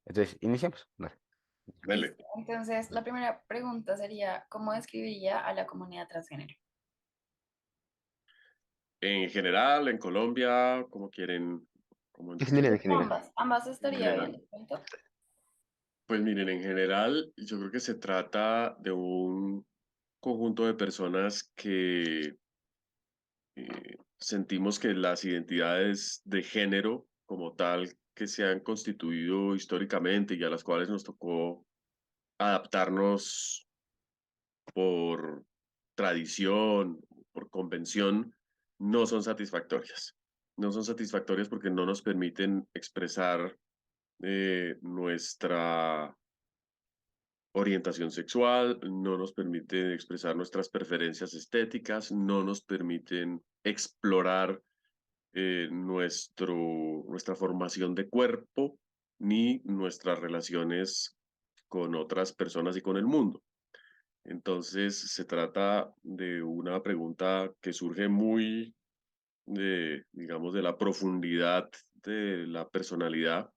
Entonces, iniciamos. Dale. Dele. Listo. Entonces, la primera pregunta sería, ¿cómo describiría a la comunidad transgénero? En general, en Colombia, como quieren, como En general, en entienden, general. Ambas en estaría bien, general. ¿de pronto? Pues miren, en general, yo creo que se trata de un conjunto de personas que sentimos que las identidades de género como tal que se han constituido históricamente y a las cuales nos tocó adaptarnos por tradición, por convención, no son satisfactorias. No son satisfactorias porque no nos permiten expresar nuestra orientación sexual, no nos permiten expresar nuestras preferencias estéticas, no nos permiten explorar nuestra formación de cuerpo ni nuestras relaciones con otras personas y con el mundo. Entonces, se trata de una pregunta que surge muy, digamos, de la profundidad de la personalidad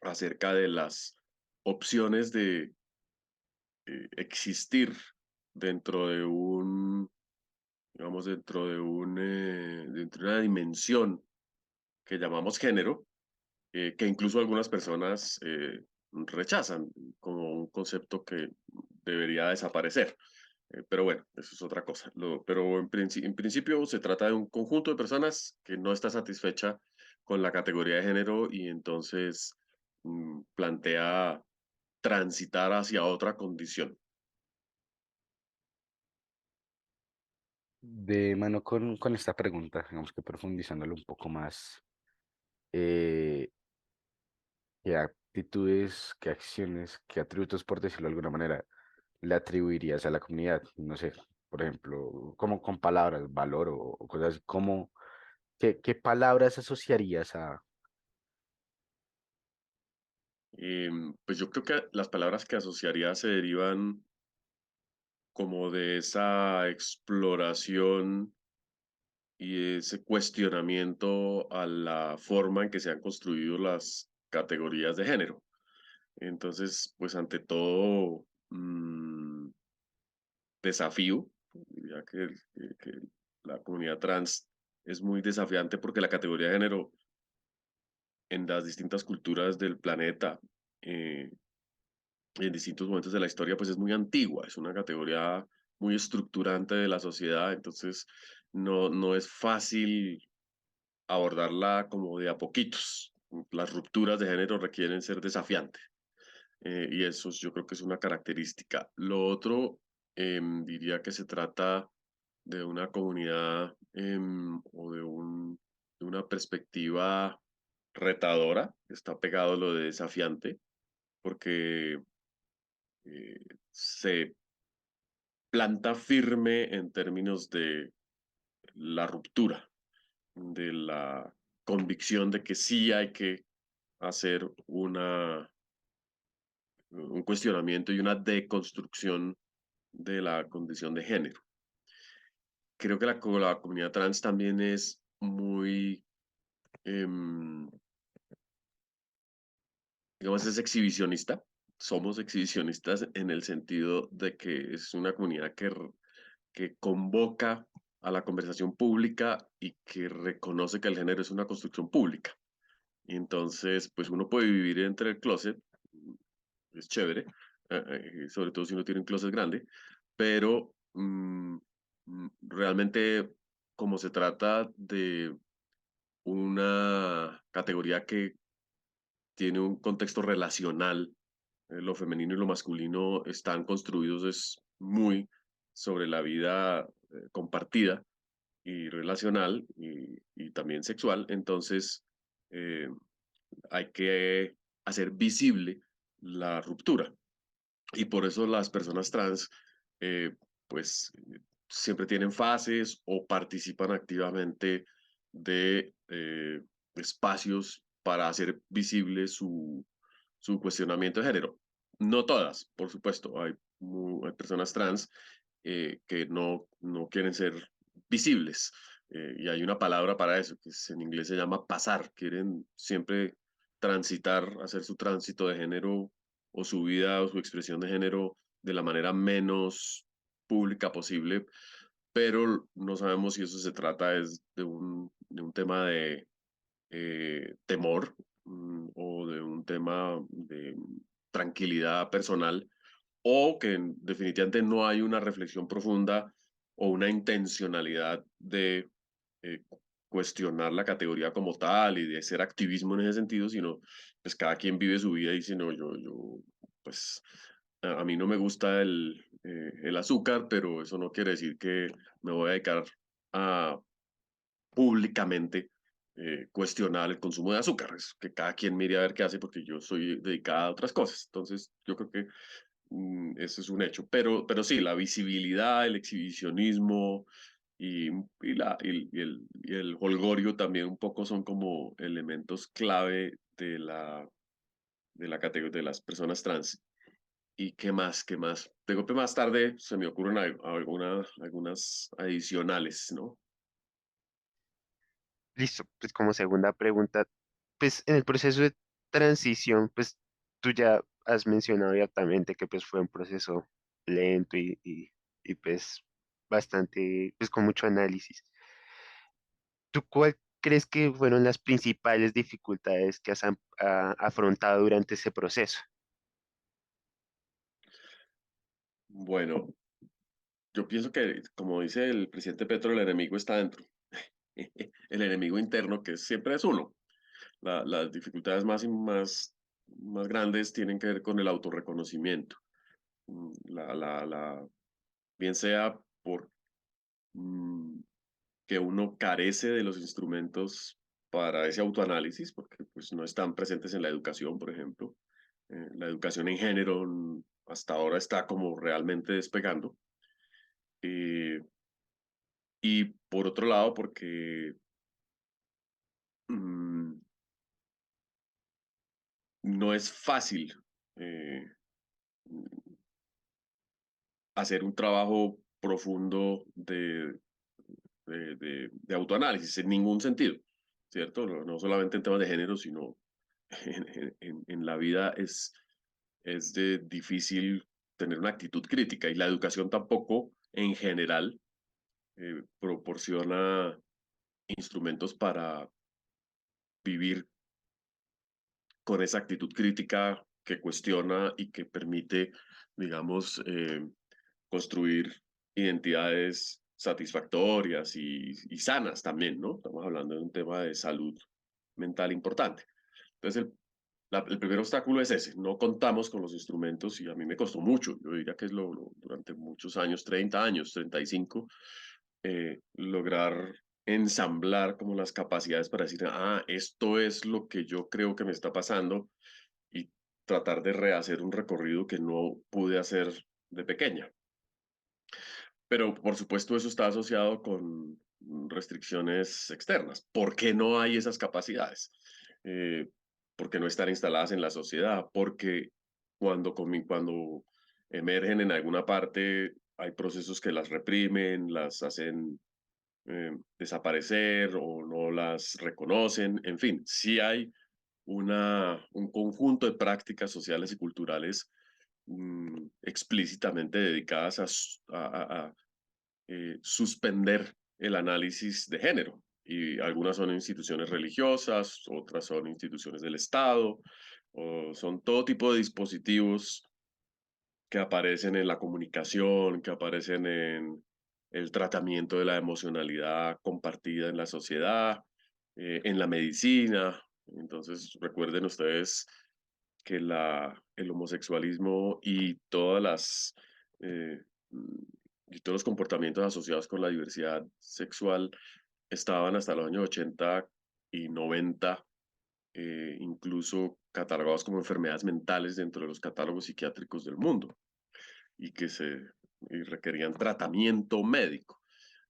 acerca de las opciones de existir dentro de un, digamos, dentro de una dimensión que llamamos género, que incluso algunas personas rechazan como un concepto que debería desaparecer. Pero bueno, eso es otra cosa. Pero en principio se trata de un conjunto de personas que no está satisfecha con la categoría de género y entonces plantea transitar hacia otra condición. De mano con esta pregunta, digamos que profundizándolo un poco más, eh, ¿qué actitudes, qué acciones, qué atributos, por decirlo de alguna manera, le atribuirías a la comunidad? No sé, por ejemplo, como con palabras, valor o cosas así, como, ¿qué palabras asociarías a... Pues yo creo que las palabras que asociaría se derivan como de esa exploración y ese cuestionamiento a la forma en que se han construido las categorías de género. Entonces, pues ante todo desafío, diría que la comunidad trans es muy desafiante porque la categoría de género en las distintas culturas del planeta eh, y en distintos momentos de la historia, pues es muy antigua, es una categoría muy estructurante de la sociedad, entonces no es fácil abordarla como de a poquitos. Las rupturas de género requieren ser desafiantes y eso yo creo que es una característica. Lo otro, diría que se trata de una comunidad o de una perspectiva retadora, está pegado a lo de desafiante, porque se planta firme en términos de la ruptura, de la convicción de que sí hay que hacer un cuestionamiento y una deconstrucción de la condición de género. Creo que la comunidad trans también es muy, em, digamos, es exhibicionista. Somos exhibicionistas en el sentido de que es una comunidad que convoca a la conversación pública y que reconoce que el género es una construcción pública. Y entonces, pues uno puede vivir entre el closet, es chévere, sobre todo si uno tiene un closet grande, pero realmente como se trata de una categoría que tiene un contexto relacional, lo femenino y lo masculino están construidos es muy sobre la vida compartida y relacional y también sexual, entonces eh, hay que hacer visible la ruptura. Y por eso las personas trans, eh, pues, siempre tienen fases o participan activamente de espacios para hacer visible su cuestionamiento de género. No todas, por supuesto, hay personas trans que no quieren ser visibles. Y hay una palabra para eso, en inglés se llama pasar, quieren siempre transitar, hacer su tránsito de género o su vida o su expresión de género de la manera menos pública posible, pero no sabemos si eso se trata es de un tema de temor o de un tema de tranquilidad personal o que definitivamente no hay una reflexión profunda o una intencionalidad de eh, cuestionar la categoría como tal y de hacer activismo en ese sentido, sino pues cada quien vive su vida y dice, no, pues a mí no me gusta el azúcar, pero eso no quiere decir que me voy a dedicar a públicamente cuestionar el consumo de azúcar, es que cada quien mire a ver qué hace porque yo soy dedicada a otras cosas. Entonces, yo creo que eso es un hecho. Pero sí, la visibilidad, el exhibicionismo y el holgorio también un poco son como elementos clave de la categoría de las personas trans. ¿Y qué más? ¿Qué más? De golpe más tarde se me ocurren algunas adicionales, ¿no? Listo, pues como segunda pregunta, pues en el proceso de transición, pues tú ya has mencionado abiertamente que pues fue un proceso lento y pues bastante, pues con mucho análisis. ¿Tú cuál crees que fueron las principales dificultades que has afrontado durante ese proceso? Bueno, yo pienso que, como dice el presidente Petro, el enemigo está dentro. El enemigo interno, que siempre es uno. Las dificultades más grandes tienen que ver con el autorreconocimiento. Bien sea por mm, que uno carece de los instrumentos para ese autoanálisis, porque pues, no están presentes en la educación, por ejemplo. La educación en género hasta ahora está como realmente despegando. Eh, y por otro lado, porque mm, no es fácil eh, hacer un trabajo profundo de autoanálisis en ningún sentido, ¿cierto? No solamente en temas de género, sino en la vida es de difícil tener una actitud crítica y la educación tampoco en general proporciona instrumentos para vivir con esa actitud crítica que cuestiona y que permite, digamos, construir identidades satisfactorias y sanas también, ¿no? Estamos hablando de un tema de salud mental importante. Entonces, el primer obstáculo es ese, no contamos con los instrumentos y a mí me costó mucho, yo diría que es durante muchos años, 30 años, 35, lograr ensamblar como las capacidades para decir, esto es lo que yo creo que me está pasando y tratar de rehacer un recorrido que no pude hacer de pequeña. Pero por supuesto eso está asociado con restricciones externas. ¿Por qué no hay esas capacidades? Eh, porque no están instaladas en la sociedad, porque cuando emergen en alguna parte hay procesos que las reprimen, las hacen desaparecer o no las reconocen, en fin, sí hay un conjunto de prácticas sociales y culturales explícitamente dedicadas a suspender el análisis de género. Y algunas son instituciones religiosas, otras son instituciones del Estado, o son todo tipo de dispositivos que aparecen en la comunicación, que aparecen en el tratamiento de la emocionalidad compartida en la sociedad, en la medicina. Entonces, recuerden ustedes que el homosexualismo eh, y todos los comportamientos asociados con la diversidad sexual estaban hasta los años 80 y 90 incluso catalogados como enfermedades mentales dentro de los catálogos psiquiátricos del mundo y y requerían tratamiento médico.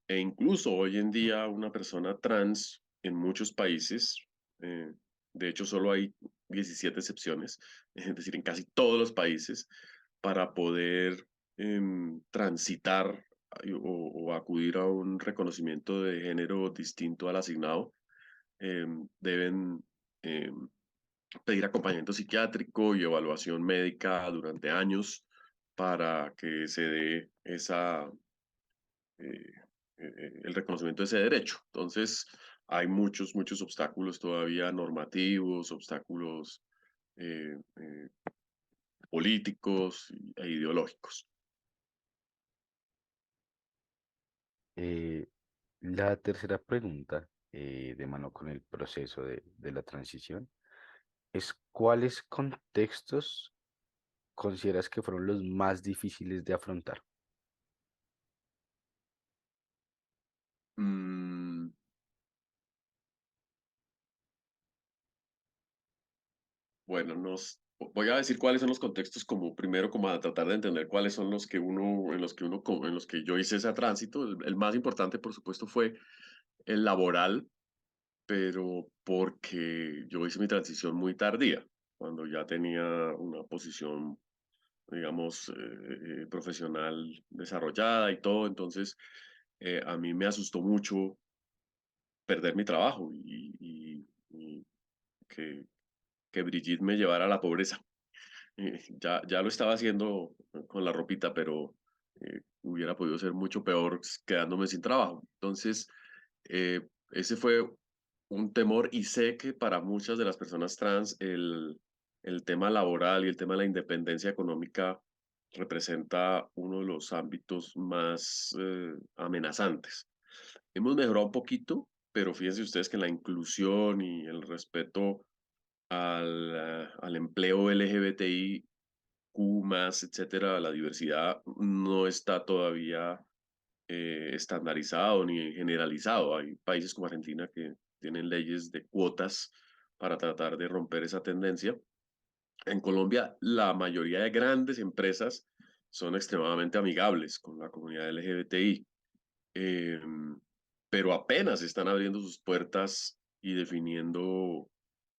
E incluso hoy en día una persona trans en muchos países, eh, de hecho solo hay 17 excepciones, es decir, en casi todos los países, para poder transitar o acudir a un reconocimiento de género distinto al asignado, deben em, pedir acompañamiento psiquiátrico y evaluación médica durante años para que se dé eh, el reconocimiento de ese derecho. Entonces, hay muchos obstáculos todavía normativos, obstáculos eh, eh, políticos e ideológicos. Eh, la tercera pregunta, de mano con el proceso de la transición, es ¿cuáles contextos consideras que fueron los más difíciles de afrontar? Mm, bueno, voy a decir cuáles son los contextos como primero como a tratar de entender cuáles son los que en los que yo hice ese tránsito. El más importante, por supuesto, fue el laboral, pero porque yo hice mi transición muy tardía, cuando ya tenía una posición, digamos, profesional desarrollada y todo. Entonces, a mí me asustó mucho perder mi trabajo y que Brigitte me llevara a la pobreza. Ya lo estaba haciendo con la ropita, pero hubiera podido ser mucho peor quedándome sin trabajo. Entonces, ese fue un temor y sé que para muchas de las personas trans el tema laboral y el tema de la independencia económica representa uno de los ámbitos más amenazantes. Hemos mejorado un poquito, pero fíjense ustedes que la inclusión y el respeto al empleo LGBTIQ más, etcétera, la diversidad no está todavía estandarizado ni generalizado. Hay países como Argentina que tienen leyes de cuotas para tratar de romper esa tendencia. En Colombia, la mayoría de grandes empresas son extremadamente amigables con la comunidad LGBTI, eh, pero apenas están abriendo sus puertas y definiendo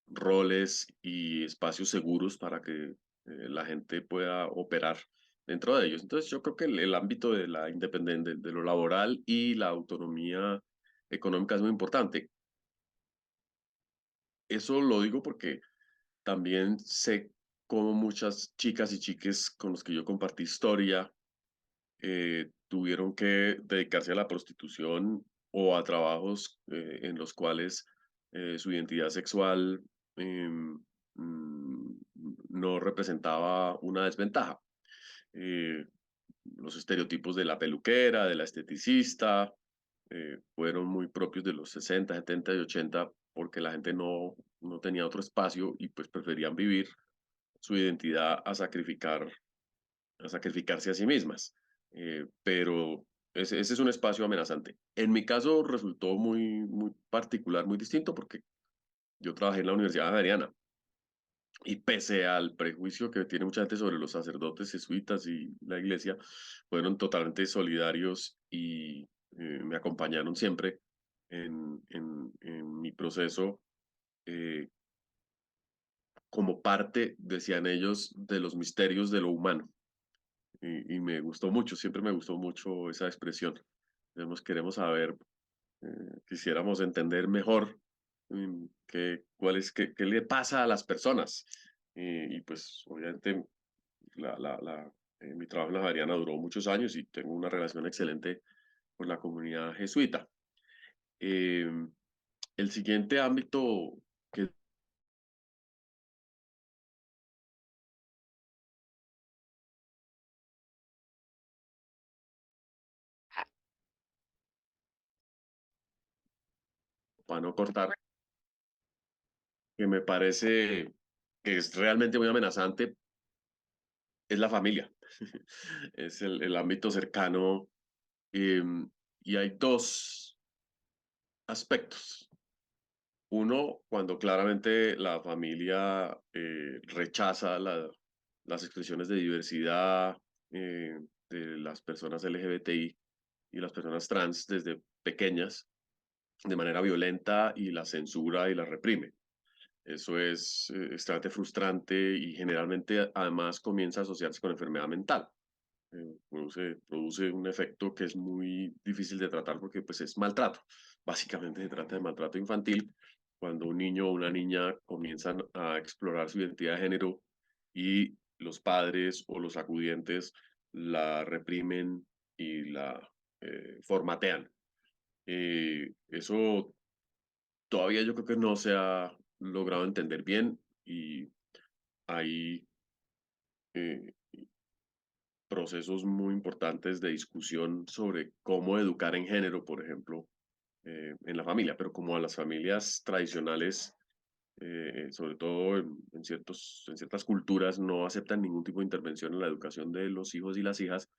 roles y espacios seguros para que la gente pueda operar dentro de ellos. Entonces, yo creo que el ámbito de la independencia, de lo laboral y la autonomía económica es muy importante. Eso lo digo porque también sé cómo muchas chicas y chiques con los que yo compartí historia tuvieron que dedicarse a la prostitución o a trabajos en los cuales su identidad sexual em, mm, no representaba una desventaja. Eh, los estereotipos de la peluquera, de la esteticista, fueron muy propios de los 60, 70 y 80 porque la gente no tenía otro espacio y pues preferían vivir su identidad a sacrificarse a sí mismas. Pero ese es un espacio amenazante. En mi caso resultó muy particular, muy distinto, porque yo trabajé en la Universidad Javeriana y pese al prejuicio que tiene mucha gente sobre los sacerdotes jesuitas y la iglesia, fueron totalmente solidarios y me acompañaron siempre en mi proceso eh, como parte, decían ellos, de los misterios de lo humano. Y me gustó mucho, siempre me gustó mucho esa expresión. Queremos saber, quisiéramos entender mejor qué le pasa a las personas. Y pues obviamente mi trabajo en la Javeriana duró muchos años y tengo una relación excelente con la comunidad jesuita. Eh, el siguiente ámbito que para no cortar, que me parece que es realmente muy amenazante, es la familia. Es el ámbito cercano. Y hay dos aspectos. Uno, cuando claramente la familia rechaza las expresiones de diversidad de las personas LGBTI y las personas trans desde pequeñas de manera violenta y la censura y la reprime. Eso es extremadamente frustrante y generalmente además comienza a asociarse con enfermedad mental. Produce un efecto que es muy difícil de tratar porque pues es maltrato. Básicamente se trata de maltrato infantil cuando un niño o una niña comienzan a explorar su identidad de género y los padres o los acudientes la reprimen y la formatean. Eso todavía yo creo que no se ha logrado entender bien y hay eh, procesos muy importantes de discusión sobre cómo educar en género, por ejemplo, en la familia, pero como a las familias tradicionales, sobre todo en ciertas culturas, no aceptan ningún tipo de intervención en la educación de los hijos y las hijas,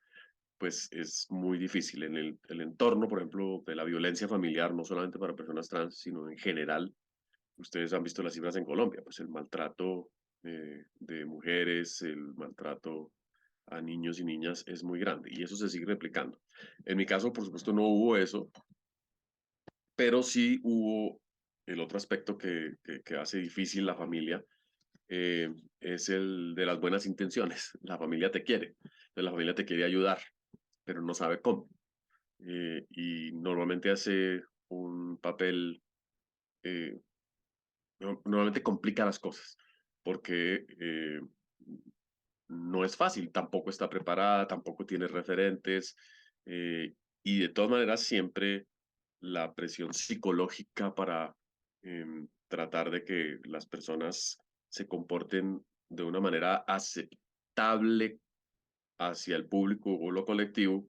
pues es muy difícil. En el entorno, por ejemplo, de la violencia familiar, no solamente para personas trans, sino en general, ustedes han visto las cifras en Colombia, pues el maltrato de mujeres, el maltrato a niños y niñas es muy grande y eso se sigue replicando. En mi caso, por supuesto, no hubo eso, pero sí hubo el otro aspecto que hace difícil la familia, es el de las buenas intenciones. La familia te quiere, la familia te quiere ayudar, pero no sabe cómo. Y normalmente hace un papel, eh, normalmente complica las cosas, porque no es fácil, tampoco está preparada, tampoco tiene referentes, y de todas maneras siempre la presión psicológica para tratar de que las personas se comporten de una manera aceptable hacia el público o lo colectivo,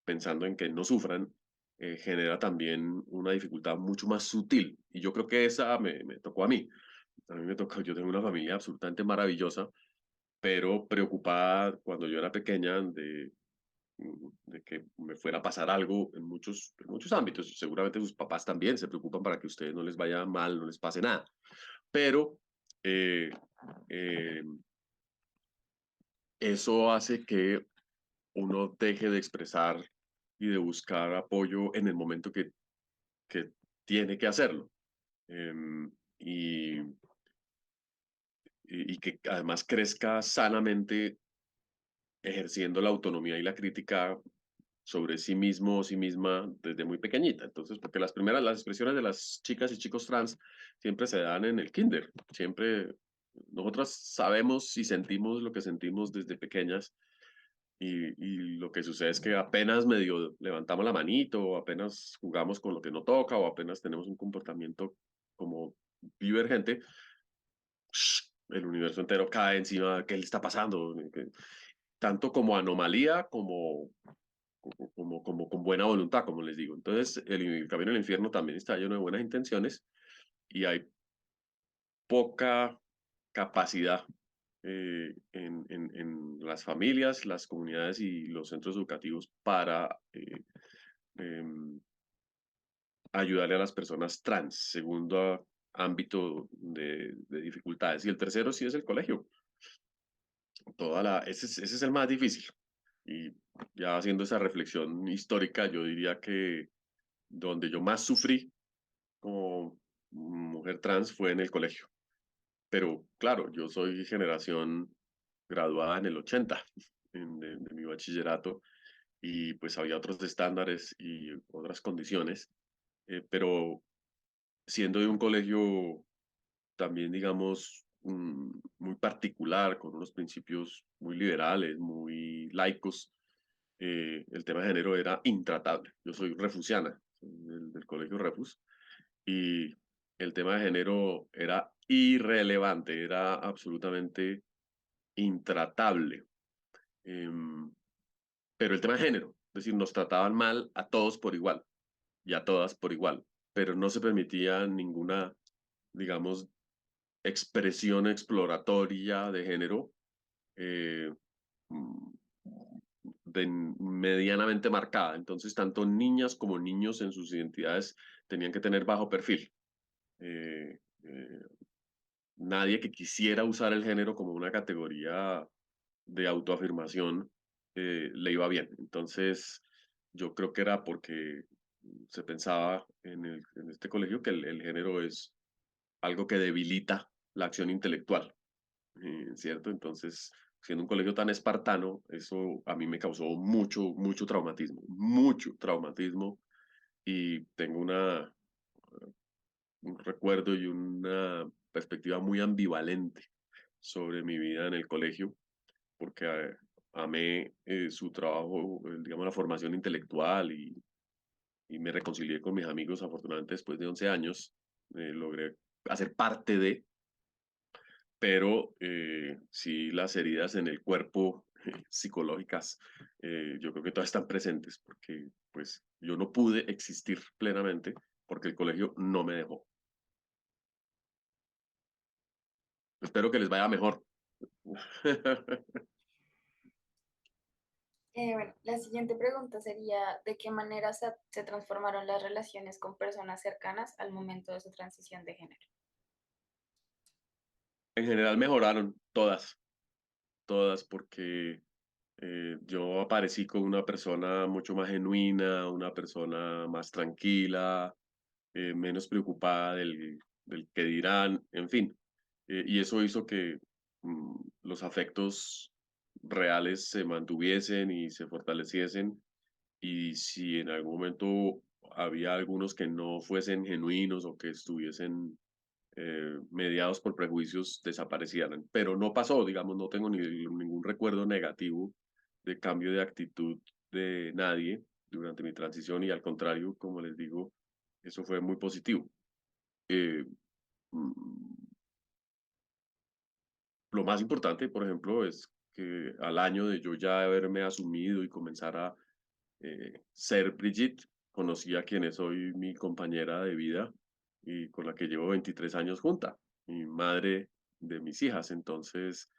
pensando en que no sufran, genera también una dificultad mucho más sutil. Y yo creo que esa me tocó a mí. A mí me tocó, yo tengo una familia absolutamente maravillosa, pero preocupada cuando yo era pequeña de que me fuera a pasar algo en muchos ámbitos. Seguramente sus papás también se preocupan para que a ustedes no les vaya mal, no les pase nada. Pero eh, eh, eso hace que uno deje de expresar y de buscar apoyo en el momento que tiene que hacerlo. Y, y que además crezca sanamente ejerciendo la autonomía y la crítica sobre sí mismo o sí misma desde muy pequeñita. Entonces, porque las expresiones de las chicas y chicos trans siempre se dan en el kinder. Siempre nosotras sabemos y sentimos lo que sentimos desde pequeñas y lo que sucede es que apenas medio levantamos la manito o apenas jugamos con lo que no toca o apenas tenemos un comportamiento como divergente, el universo entero cae encima. ¿Qué le está pasando? Tanto como anomalía como con buena voluntad, como les digo. Entonces, el camino al infierno también está lleno de buenas intenciones y hay poca capacidad en las familias, las comunidades y los centros educativos para ayudarle a las personas trans, segundo ámbito de dificultades. Y el tercero sí es el colegio. Ese es el más difícil. Y ya haciendo esa reflexión histórica, yo diría que donde yo más sufrí como mujer trans fue en el colegio. Pero claro, yo soy generación graduada en el 80 de mi bachillerato y pues había otros estándares y otras condiciones, pero siendo de un colegio también, digamos, muy particular, con unos principios muy liberales, muy laicos, el tema de género era intratable. Yo soy refusiana, soy del colegio Refus, y el tema de género era irrelevante, era absolutamente intratable. Pero el tema de género, es decir, nos trataban mal a todos por igual y a todas por igual, pero no se permitía ninguna, digamos, expresión exploratoria de género eh, mm, medianamente marcada. Entonces, tanto niñas como niños en sus identidades tenían que tener bajo perfil. Eh, eh, Nadie que quisiera usar el género como una categoría de autoafirmación le iba bien. Entonces, yo creo que era porque se pensaba en este colegio que el género es algo que debilita la acción intelectual, ¿cierto? Entonces, siendo un colegio tan espartano, eso a mí me causó mucho traumatismo, y tengo una un recuerdo y una perspectiva muy ambivalente sobre mi vida en el colegio, porque amé su trabajo, digamos, la formación intelectual y me reconcilié con mis amigos, afortunadamente, después de 11 años. Logré hacer parte de, pero sí las heridas en el cuerpo psicológicas, yo creo que todas están presentes, porque pues yo no pude existir plenamente porque el colegio no me dejó. Espero que les vaya mejor. Bueno, la siguiente pregunta sería, ¿de qué manera se transformaron las relaciones con personas cercanas al momento de su transición de género? En general mejoraron todas, porque yo aparecí con una persona mucho más genuina, una persona más tranquila, menos preocupada del que dirán, en fin. Y eso hizo que los afectos reales se mantuviesen y se fortaleciesen. Y si en algún momento había algunos que no fuesen genuinos o que estuviesen mediados por prejuicios, desaparecieran. Pero no pasó, digamos, no tengo ningún recuerdo negativo de cambio de actitud de nadie durante mi transición y al contrario, como les digo, eso fue muy positivo. Eh, mm, lo más importante, por ejemplo, es que al año de yo ya haberme asumido y comenzar a ser Brigitte, conocí a quien es hoy mi compañera de vida y con la que llevo 23 años junta, mi madre de mis hijas. Entonces,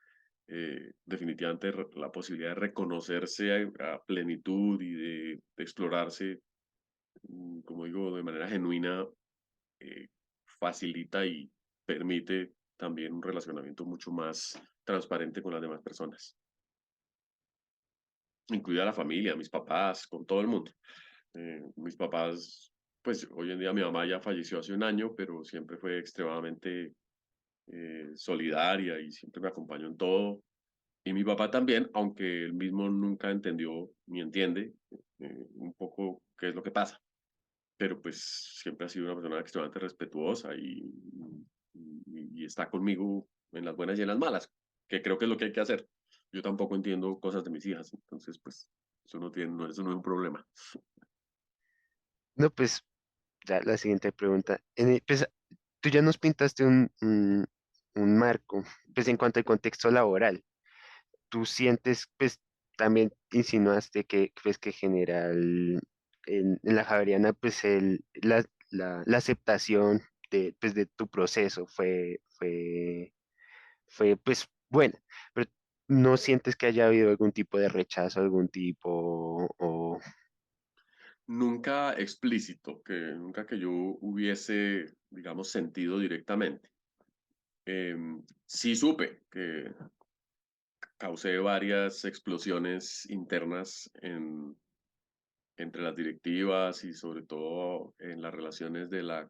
definitivamente la posibilidad de reconocerse a plenitud y de explorarse, como digo, de manera genuina, eh, facilita y permite también un relacionamiento mucho más transparente con las demás personas, incluida la familia, mis papás, con todo el mundo. Mis papás, pues hoy en día mi mamá ya falleció hace un año, pero siempre fue extremadamente solidaria y siempre me acompañó en todo. Y mi papá también, aunque él mismo nunca entendió ni entiende un poco qué es lo que pasa, pero pues siempre ha sido una persona extremadamente respetuosa y está conmigo en las buenas y en las malas, que creo que es lo que hay que hacer. Yo tampoco entiendo cosas de mis hijas, entonces pues eso no es un problema. No, pues ya la siguiente pregunta. Pues, tú ya nos pintaste un marco, pues en cuanto al contexto laboral. Tú sientes, pues también insinuaste que, pues, que general en la Javeriana, pues la aceptación de, pues, de tu proceso fue pues buena, pero no sientes que haya habido algún tipo de rechazo, algún tipo, o Nunca explícito, nunca que yo hubiese, digamos, sentido directamente. Sí supe que causé varias explosiones internas entre las directivas y sobre todo en las relaciones de la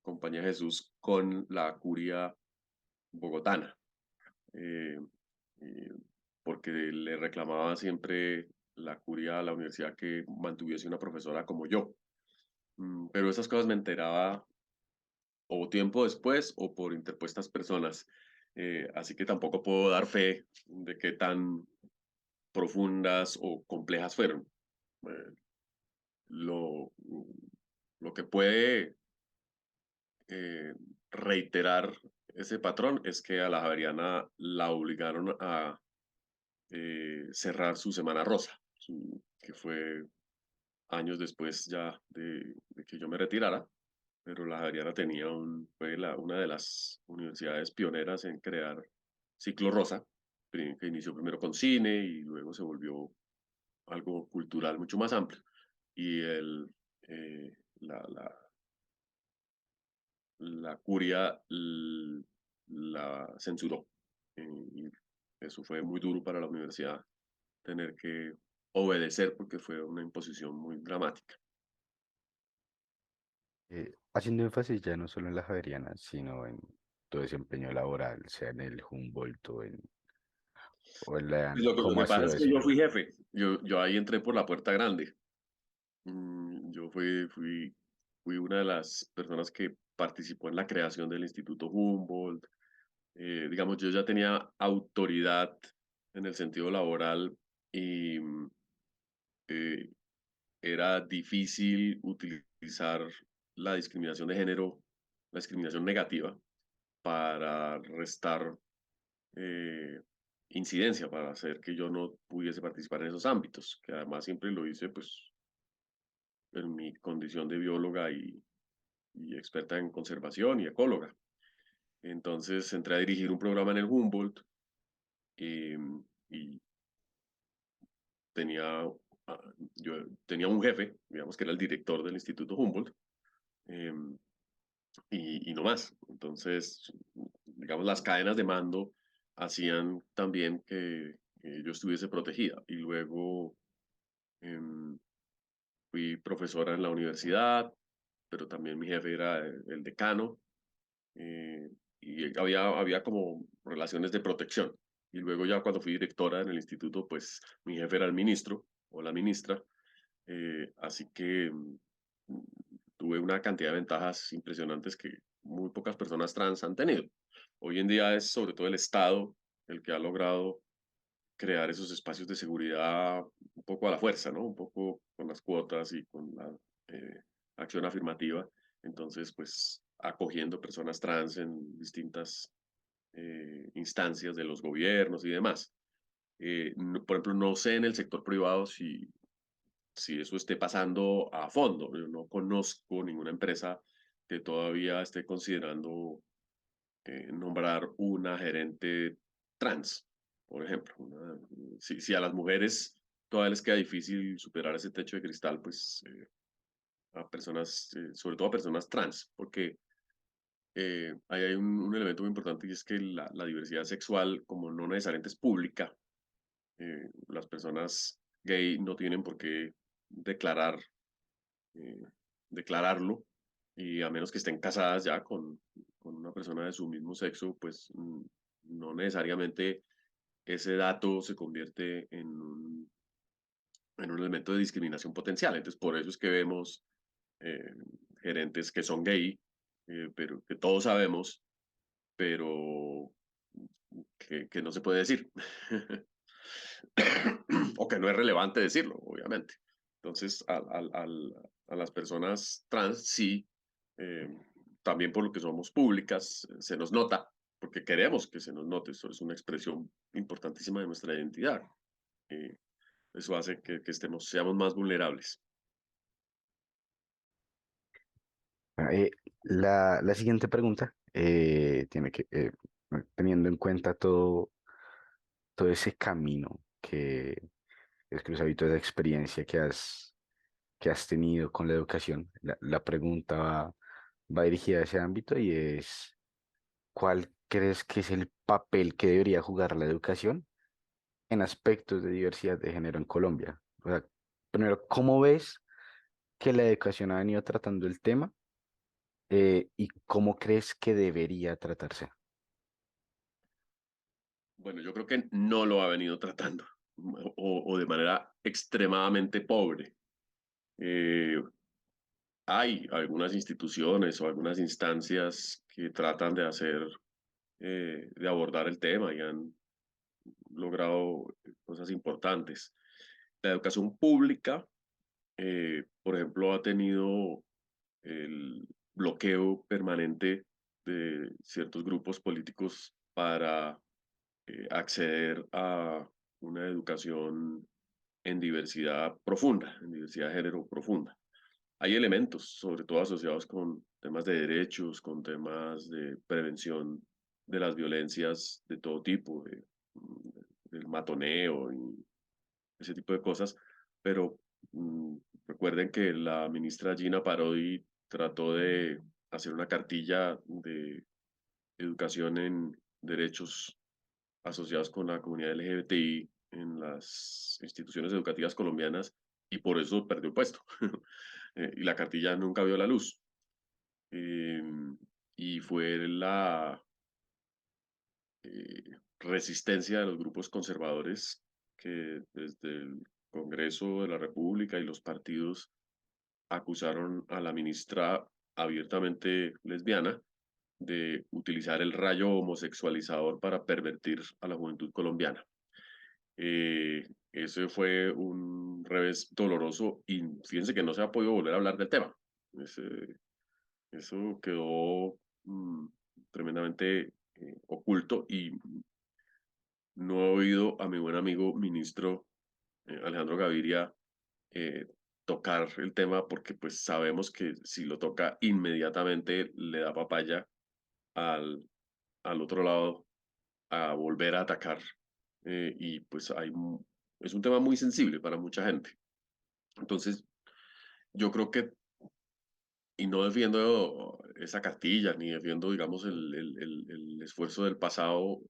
Compañía Jesús con la curia bogotana, eh, eh, porque le reclamaba siempre la curia a la universidad que mantuviese una profesora como yo. Pero esas cosas me enteraba o tiempo después o por interpuestas personas. Así que tampoco puedo dar fe de qué tan profundas o complejas fueron. Eh, lo, lo que puede eh, reiterar ese patrón es que a la Javeriana la obligaron a cerrar su Semana Rosa, que fue años después ya de que yo me retirara, pero la Javeriana fue una de las universidades pioneras en crear ciclo rosa, que inició primero con cine y luego se volvió algo cultural mucho más amplio. Y eh, la, la, la curia la censuró. Y eso fue muy duro para la universidad tener que obedecer porque fue una imposición muy dramática. Haciendo énfasis ya no solo en la Javeriana, sino en tu desempeño laboral, sea en el Humboldt o en la... Lo ¿Cómo que ha pasa sido es que eso? yo fui jefe, yo ahí entré por la puerta grande. Yo fui una de las personas que participó en la creación del Instituto Humboldt. Digamos, yo ya tenía autoridad en el sentido laboral y eh, era difícil utilizar la discriminación de género, la discriminación negativa, para restar eh, incidencia, para hacer que yo no pudiese participar en esos ámbitos, que además siempre lo hice pues en mi condición de bióloga y experta en conservación y ecóloga. Entonces entré a dirigir un programa en el Humboldt y tenía, yo tenía un jefe, digamos que era el director del Instituto Humboldt, eh, y no más. Entonces, digamos, las cadenas de mando hacían también que yo estuviese protegida. Y luego em, fui profesora en la universidad, pero también mi jefe era el decano, eh, y había como relaciones de protección. Y luego ya cuando fui directora en el instituto, pues mi jefe era el ministro o la ministra, así que tuve una cantidad de ventajas impresionantes que muy pocas personas trans han tenido. Hoy en día es sobre todo el Estado el que ha logrado crear esos espacios de seguridad un poco a la fuerza, ¿no? Un poco con las cuotas y con la acción afirmativa. Entonces, pues acogiendo personas trans en distintas instancias de los gobiernos y demás. Por ejemplo, no sé en el sector privado si eso esté pasando a fondo. Yo no conozco ninguna empresa que todavía esté considerando nombrar una gerente trans, por ejemplo. Si a las mujeres todavía les queda difícil superar ese techo de cristal, pues a personas, sobre todo a personas trans, porque ahí hay un elemento muy importante y es que la diversidad sexual, como no necesariamente es pública, las personas gay no tienen por qué declarar, eh, declararlo, y a menos que estén casadas ya con una persona de su mismo sexo, pues no necesariamente ese dato se convierte en un elemento de discriminación potencial. Entonces, por eso es que vemos eh, gerentes que son gay, pero que todos sabemos, pero que no se puede decir. O que no es relevante decirlo, obviamente. Entonces, a las personas trans sí, eh, también por lo que somos públicas, se nos nota, porque queremos que se nos note. Eso es una expresión importantísima de nuestra identidad. Eh, Eso hace que seamos más vulnerables. Eh, la siguiente pregunta tiene que, teniendo en cuenta todo ese camino que es cruzado, toda esa experiencia que has tenido con la educación, la pregunta va dirigida a ese ámbito y es, ¿cuál crees que es el papel que debería jugar la educación en aspectos de diversidad de género en Colombia? O sea, primero, ¿cómo ves que la educación ha venido tratando el tema y cómo crees que debería tratarse? Bueno, yo creo que no lo ha venido tratando, o de manera extremadamente pobre. Eh, Hay algunas instituciones o algunas instancias que tratan de hacer, de abordar el tema y han logrado cosas importantes. La educación pública, por ejemplo, ha tenido el bloqueo permanente de ciertos grupos políticos para acceder a una educación en diversidad profunda, en diversidad de género profunda. Hay elementos, sobre todo asociados con temas de derechos, con temas de prevención de las violencias de todo tipo, del matoneo y ese tipo de cosas, pero mm, recuerden que la ministra Gina Parodi trató de hacer una cartilla de educación en derechos asociados con la comunidad LGBTI en las instituciones educativas colombianas y por eso perdió el puesto. Y la cartilla nunca vio la luz. Eh, y fue la resistencia de los grupos conservadores que desde el Congreso de la República y los partidos acusaron a la ministra abiertamente lesbiana, de utilizar el rayo homosexualizador para pervertir a la juventud colombiana. Ese fue un revés doloroso y fíjense que no se ha podido volver a hablar del tema. Eso quedó tremendamente oculto y no he oído a mi buen amigo ministro Alejandro Gaviria tocar el tema porque pues sabemos que si lo toca inmediatamente le da papaya al, al otro lado a volver a atacar y pues es un tema muy sensible para mucha gente. Entonces yo creo que, y no defiendo esa cartilla, ni defiendo, digamos, el esfuerzo del pasado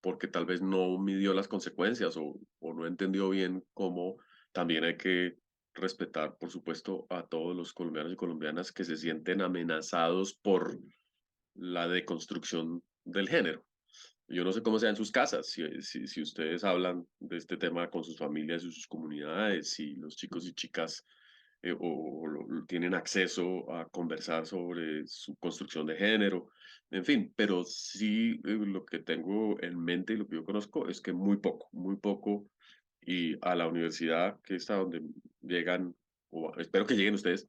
porque tal vez no midió las consecuencias o no entendió bien cómo también hay que respetar, por supuesto, a todos los colombianos y colombianas que se sienten amenazados por la deconstrucción del género. Yo no sé cómo sea en sus casas, si ustedes hablan de este tema con sus familias y sus comunidades, si los chicos y chicas tienen acceso a conversar sobre su construcción de género, en fin, pero sí lo que tengo en mente y lo que yo conozco es que muy poco, y a la universidad, que es a donde llegan, o espero que lleguen ustedes,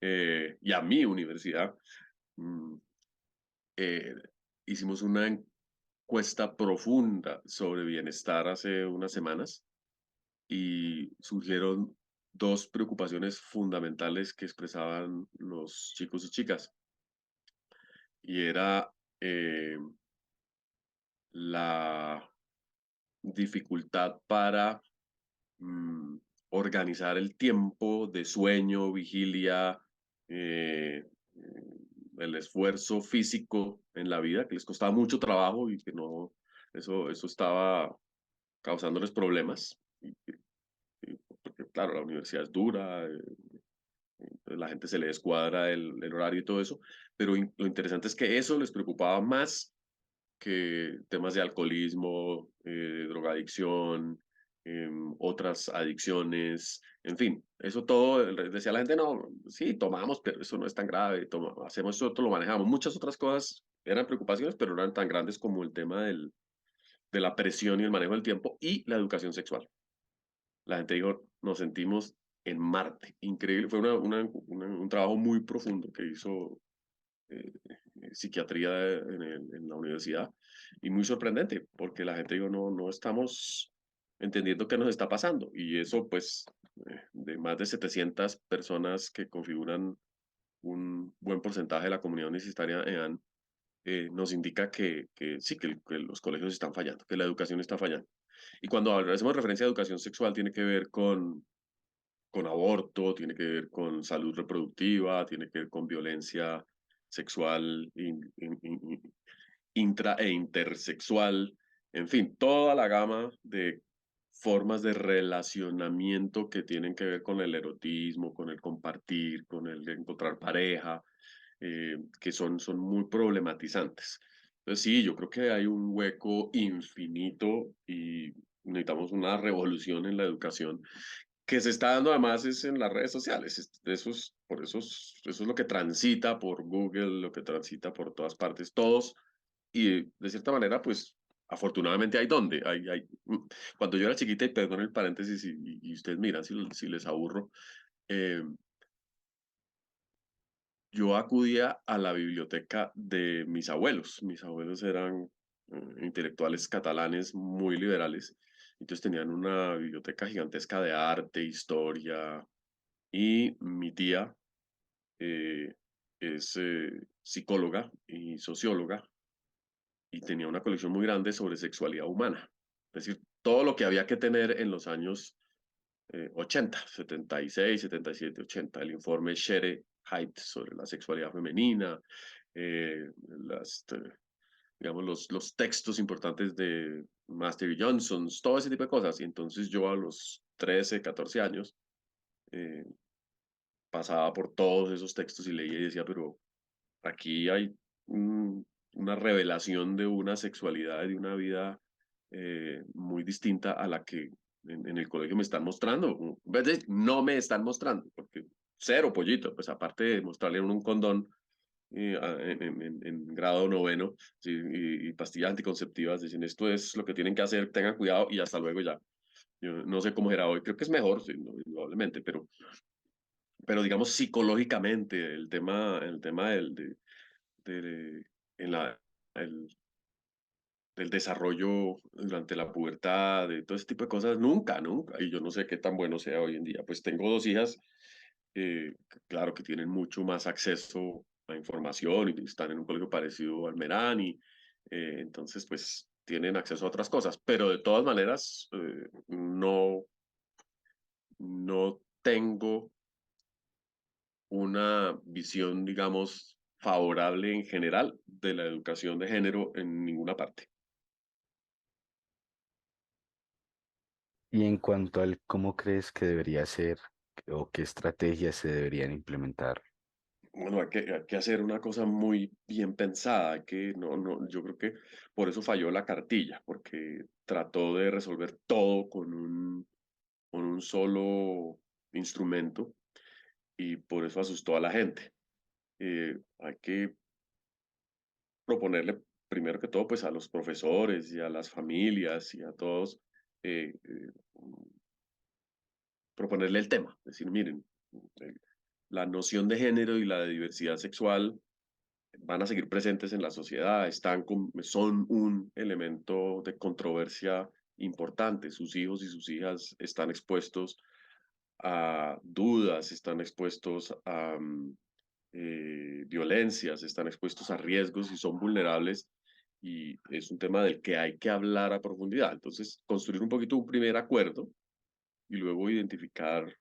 y a mi universidad, mm, eh, hicimos una encuesta profunda sobre bienestar hace unas semanas y surgieron dos preocupaciones fundamentales que expresaban los chicos y chicas. Y era la dificultad para mm, organizar el tiempo de sueño, vigilia, el esfuerzo físico en la vida, que les costaba mucho trabajo y que no, eso estaba causándoles problemas. Porque, claro, la universidad es dura, la gente se le descuadra el horario y todo eso, pero lo interesante es que eso les preocupaba más que temas de alcoholismo, drogadicción, otras adicciones, en fin, eso todo, decía la gente, no, sí, tomamos, pero eso no es tan grave, hacemos esto, lo manejamos. Muchas otras cosas eran preocupaciones, pero no eran tan grandes como el tema de la presión y el manejo del tiempo y la educación sexual. La gente dijo, nos sentimos en Marte. Increíble, fue un trabajo muy profundo que hizo psiquiatría en la universidad y muy sorprendente porque la gente dijo, no estamos entendiendo qué nos está pasando. Y eso pues de más de 700 personas que configuran un buen porcentaje de la comunidad universitaria EAN, nos indica que sí, que los colegios están fallando, que la educación está fallando. Y cuando hacemos referencia a educación sexual, tiene que ver con aborto, tiene que ver con salud reproductiva, tiene que ver con violencia sexual intra e intersexual, en fin, toda la gama de formas de relacionamiento que tienen que ver con el erotismo, con el compartir, con el encontrar pareja, que son muy problematizantes. Entonces sí, yo creo que hay un hueco infinito y necesitamos una revolución en la educación que se está dando además es en las redes sociales. Eso es lo que transita por Google, lo que transita por todas partes, todos. Y de cierta manera, pues afortunadamente hay donde. Cuando yo era chiquita, y perdón el paréntesis, y ustedes miran si les aburro, eh, yo acudía a la biblioteca de mis abuelos. Mis abuelos eran intelectuales catalanes muy liberales. Entonces tenían una biblioteca gigantesca de arte, historia, y mi tía eh, es psicóloga y socióloga y tenía una colección muy grande sobre sexualidad humana. Es decir, todo lo que había que tener en los años 80, 76, 77, 80. El informe Shere Haidt sobre la sexualidad femenina, digamos, los textos importantes de Master y Johnson, todo ese tipo de cosas. Y entonces yo a los 13, 14 años eh, pasaba por todos esos textos y leía y decía, pero aquí hay una revelación de una sexualidad, de una vida muy distinta a la que en el colegio me están mostrando. No me están mostrando, porque cero pollito, pues aparte de mostrarle un condón en grado noveno, ¿sí? Y pastillas anticonceptivas, dicen esto es lo que tienen que hacer, tengan cuidado y hasta luego ya. Yo no sé cómo será hoy, creo que es mejor, sí, no, indudablemente, pero digamos psicológicamente el tema de- en la, el, del desarrollo durante la pubertad, de todo ese tipo de cosas, nunca, nunca, y yo no sé qué tan bueno sea hoy en día. Pues tengo dos hijas, claro que tienen mucho más acceso a información y están en un colegio parecido al Merán y entonces pues tienen acceso a otras cosas, pero de todas maneras no tengo una visión, digamos, favorable en general de la educación de género en ninguna parte. Y en cuanto al cómo crees que debería ser o qué estrategias se deberían implementar. Bueno, hay que hacer una cosa muy bien pensada, yo creo que por eso falló la cartilla, porque trató de resolver todo con un solo instrumento y por eso asustó a la gente. Hay que proponerle, primero que todo, pues a los profesores y a las familias y a todos, eh, eh, proponerle el tema, decir, miren, eh, la noción de género y la de diversidad sexual van a seguir presentes en la sociedad, son un elemento de controversia importante. Sus hijos y sus hijas están expuestos a dudas, están expuestos a violencias, están expuestos a riesgos y son vulnerables. Y es un tema del que hay que hablar a profundidad. Entonces, construir un poquito un primer acuerdo y luego identificar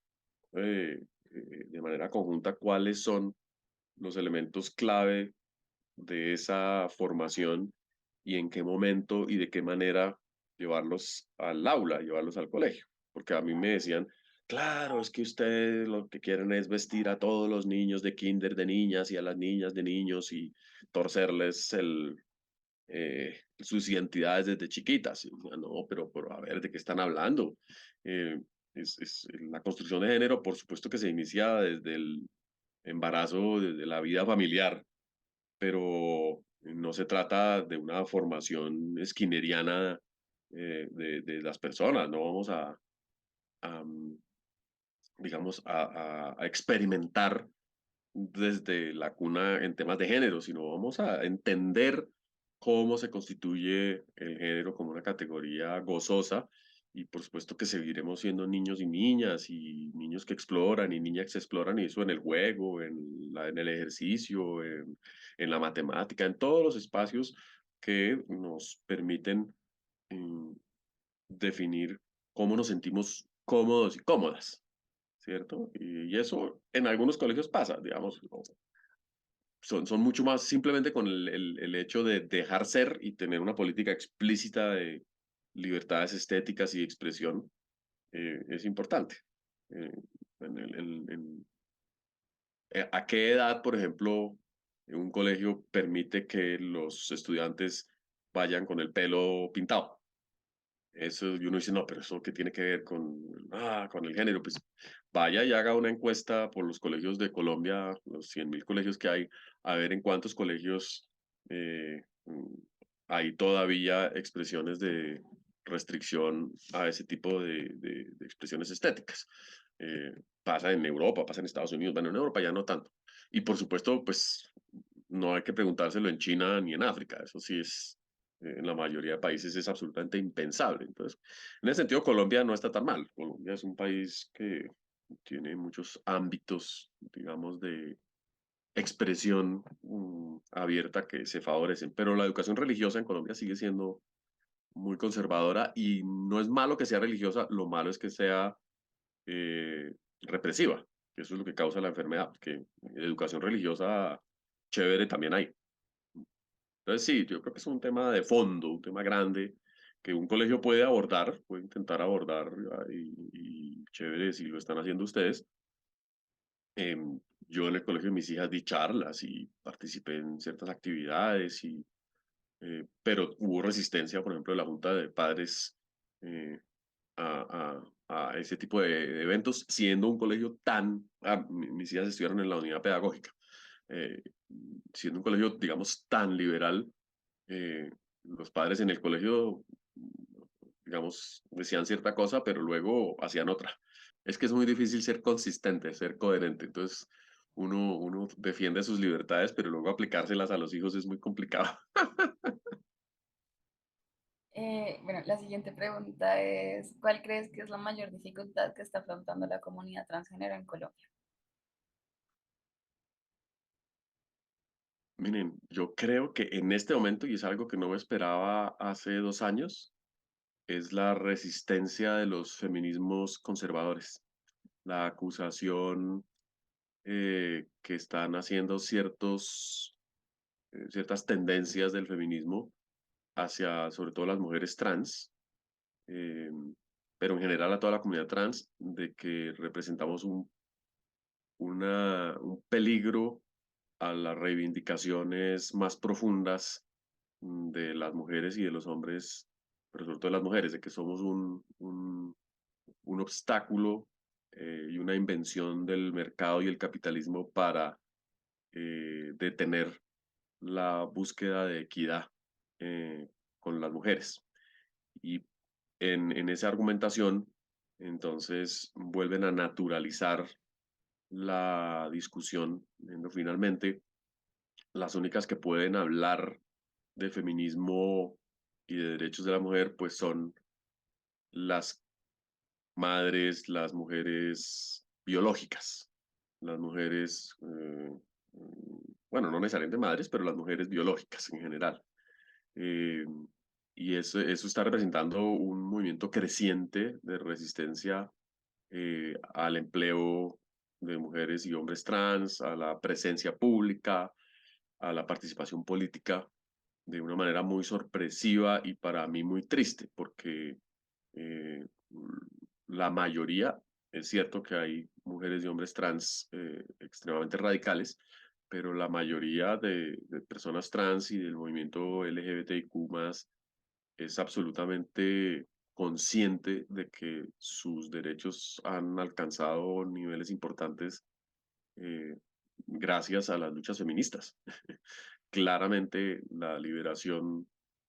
de manera conjunta cuáles son los elementos clave de esa formación y en qué momento y de qué manera llevarlos al aula, llevarlos al colegio. Porque a mí me decían, claro, es que ustedes lo que quieren es vestir a todos los niños de kinder de niñas y a las niñas de niños y torcerles sus identidades desde chiquitas. Y decía, no, pero a ver, ¿de qué están hablando? Eh, la construcción de género, por supuesto que se inicia desde el embarazo, desde la vida familiar, pero no se trata de una formación skinneriana de las personas, no vamos a, digamos, a experimentar desde la cuna en temas de género, sino vamos a entender cómo se constituye el género como una categoría gozosa y por supuesto que seguiremos siendo niños y niños que exploran y niñas que exploran y eso en el juego, en el ejercicio, en la matemática, en todos los espacios que nos permiten mm, definir cómo nos sentimos cómodos y cómodas. ¿Cierto? Y eso en algunos colegios pasa, digamos, son mucho más simplemente con el hecho de dejar ser y tener una política explícita de libertades estéticas y expresión, es importante. Eh, en el- en- ¿A qué edad, por ejemplo, un colegio permite que los estudiantes vayan con el pelo pintado? Eso, y uno dice, no, pero eso qué tiene que ver con el género. Pues vaya y haga una encuesta por los colegios de Colombia, los 100.000 colegios que hay, a ver en cuántos colegios hay todavía expresiones de restricción a ese tipo de expresiones estéticas. Pasa en Europa, pasa en Estados Unidos, bueno, en Europa ya no tanto. Y por supuesto, pues no hay que preguntárselo en China ni en África, eso sí es en la mayoría de países es absolutamente impensable. Entonces, en ese sentido, Colombia no está tan mal. Colombia es un país que tiene muchos ámbitos, digamos, de expresión abierta que se favorecen, pero la educación religiosa en Colombia sigue siendo muy conservadora y no es malo que sea religiosa, lo malo es que sea represiva, que eso es lo que causa la enfermedad, porque educación religiosa chévere también hay. Entonces, sí, yo creo que es un tema de fondo, un tema grande que un colegio puede abordar, puede intentar abordar y chévere si lo están haciendo ustedes. Yo en el colegio de mis hijas di charlas y participé en ciertas actividades, pero hubo resistencia, por ejemplo, de la Junta de Padres eh, a a ese tipo de eventos, siendo un colegio tan, mis hijas estudiaron en la unidad pedagógica, eh, siendo un colegio, digamos, tan liberal, los padres en el colegio, digamos, decían cierta cosa, pero luego hacían otra. Es que es muy difícil ser consistente, ser coherente. Entonces, uno defiende sus libertades, pero luego aplicárselas a los hijos es muy complicado. Bueno, la siguiente pregunta es, ¿cuál crees que es la mayor dificultad que está afrontando la comunidad transgénero en Colombia? Miren, yo creo que en este momento, y es algo que no me esperaba hace 2 años, es la resistencia de los feminismos conservadores, la acusación que están haciendo ciertas tendencias del feminismo hacia sobre todo las mujeres trans, eh, pero en general a toda la comunidad trans, de que representamos un peligro a las reivindicaciones más profundas de las mujeres y de los hombres, pero sobre todo de las mujeres, de que somos un obstáculo y una invención del mercado y el capitalismo para detener la búsqueda de equidad con las mujeres. Y en esa argumentación, entonces vuelven a naturalizar la discusión, viendo finalmente las únicas que pueden hablar de feminismo y de derechos de la mujer, pues son las madres, las mujeres biológicas, las mujeres, bueno, no necesariamente madres, pero las mujeres biológicas en general. Eh, y eso está representando un movimiento creciente de resistencia al empleo de mujeres y hombres trans, a la presencia pública, a la participación política de una manera muy sorpresiva y para mí muy triste, porque eh, la mayoría, es cierto que hay mujeres y hombres trans extremadamente radicales, pero la mayoría de personas trans y del movimiento LGBTIQ más es absolutamente consciente de que sus derechos han alcanzado niveles importantes eh, gracias a las luchas feministas. Claramente la liberación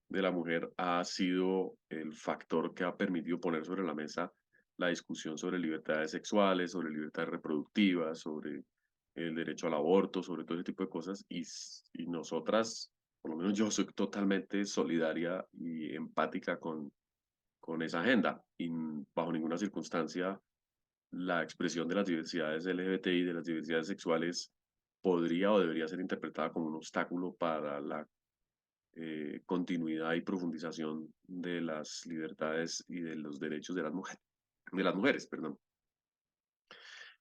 de la mujer ha sido el factor que ha permitido poner sobre la mesa la discusión sobre libertades sexuales, sobre libertades reproductivas, sobre el derecho al aborto, sobre todo ese tipo de cosas. Y nosotras, por lo menos yo soy totalmente solidaria y empática con esa agenda. Y bajo ninguna circunstancia la expresión de las diversidades LGBTI, de las diversidades sexuales, podría o debería ser interpretada como un obstáculo para la continuidad y profundización de las libertades y de los derechos de las mujeres, perdón.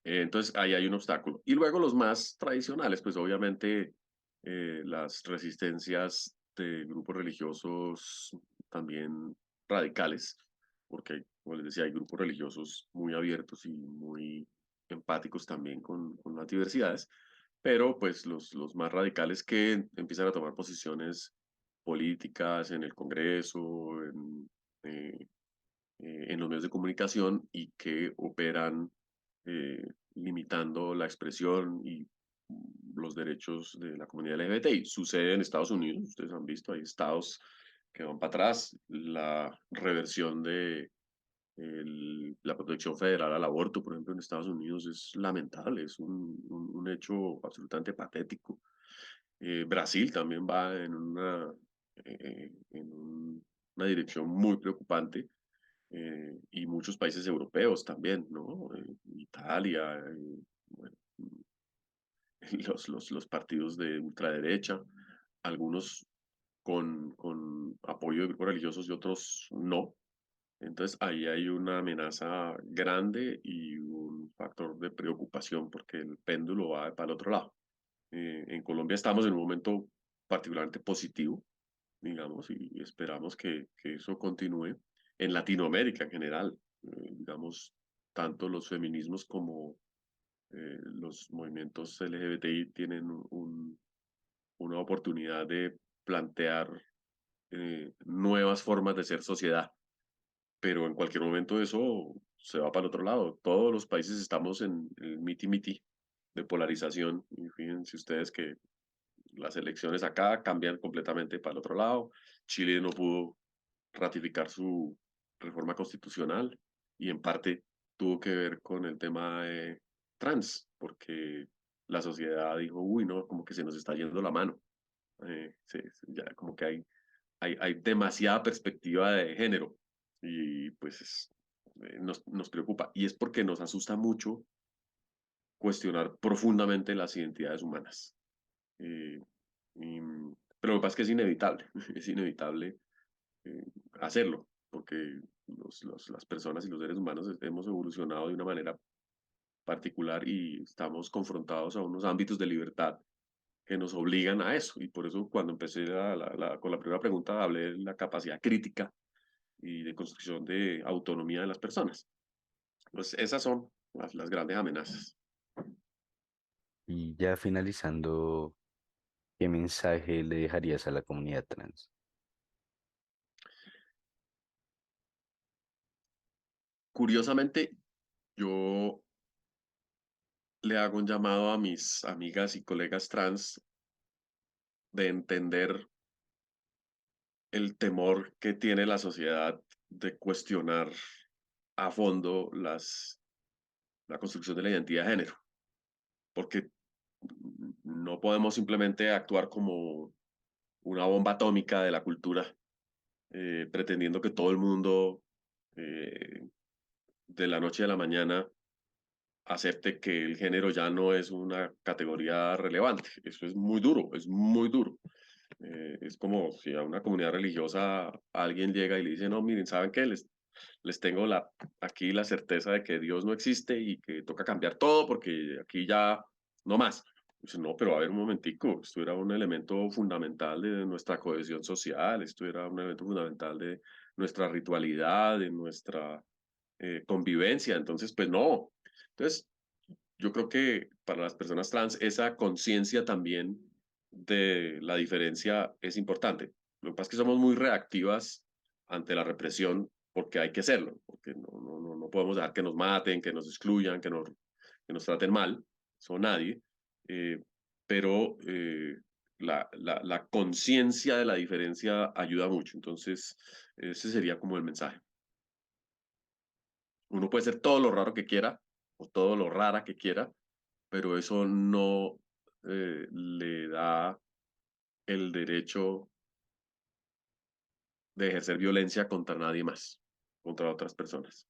Entonces ahí hay un obstáculo. Y luego los más tradicionales, pues obviamente las resistencias de grupos religiosos también radicales, porque, como les decía, hay grupos religiosos muy abiertos y muy empáticos también con las diversidades, pero pues los más radicales que empiezan a tomar posiciones políticas en el Congreso, eh, en los medios de comunicación y que operan limitando la expresión y los derechos de la comunidad LGBTI. Sucede en Estados Unidos, ustedes han visto, hay estados que van para atrás, la reversión de la protección federal al aborto, por ejemplo, en Estados Unidos es lamentable, es un hecho absolutamente patético. Brasil también va en una dirección muy preocupante y muchos países europeos también, ¿no? Italia, bueno, los partidos de ultraderecha, algunos con apoyo de grupos religiosos y otros no. Entonces ahí hay una amenaza grande y un factor de preocupación porque el péndulo va para el otro lado. En Colombia estamos en un momento particularmente positivo, digamos, y esperamos que eso continúe. En Latinoamérica en general, digamos, tanto los feminismos como los movimientos LGBTI tienen una oportunidad de plantear nuevas formas de ser sociedad, pero en cualquier momento eso se va para el otro lado. Todos los países estamos en el miti-miti de polarización. Y fíjense ustedes que las elecciones acá cambian completamente para el otro lado. Chile no pudo ratificar su reforma constitucional y en parte tuvo que ver con el tema trans, porque la sociedad dijo, uy, no, como que se nos está yendo la mano. Ya como que hay demasiada perspectiva de género y pues nos preocupa. Y es porque nos asusta mucho cuestionar profundamente las identidades humanas. Eh, y, pero lo que pasa es que es inevitable, es inevitable hacerlo, porque las personas y los seres humanos hemos evolucionado de una manera particular y estamos confrontados a unos ámbitos de libertad que nos obligan a eso. Y por eso cuando empecé con la primera pregunta hablé de la capacidad crítica y de construcción de autonomía de las personas. Pues esas son las grandes amenazas. Y ya finalizando, ¿qué mensaje le dejarías a la comunidad trans? Curiosamente, yo le hago un llamado a mis amigas y colegas trans de entender el temor que tiene la sociedad de cuestionar a fondo la construcción de la identidad de género, porque no podemos simplemente actuar como una bomba atómica de la cultura, pretendiendo que todo el mundo de la noche a la mañana acepte que el género ya no es una categoría relevante. Eso es muy duro, es muy duro. Es como si a una comunidad religiosa alguien llega y le dice, no, miren, ¿saben qué? Les tengo aquí la certeza de que Dios no existe y que toca cambiar todo porque aquí ya no más. Dice, no, pero a ver un momentico, esto era un elemento fundamental de nuestra cohesión social, esto era un elemento fundamental de nuestra ritualidad, de nuestra convivencia, entonces, pues no. Entonces, yo creo que para las personas trans esa conciencia también de la diferencia es importante. Lo que pasa es que somos muy reactivas ante la represión porque hay que serlo, porque no podemos dejar que nos maten, que nos excluyan, que nos traten mal, eso nadie, eh, pero la conciencia de la diferencia ayuda mucho. Entonces, ese sería como el mensaje. Uno puede ser todo lo raro que quiera o todo lo rara que quiera, pero eso no le da el derecho de ejercer violencia contra nadie más, contra otras personas.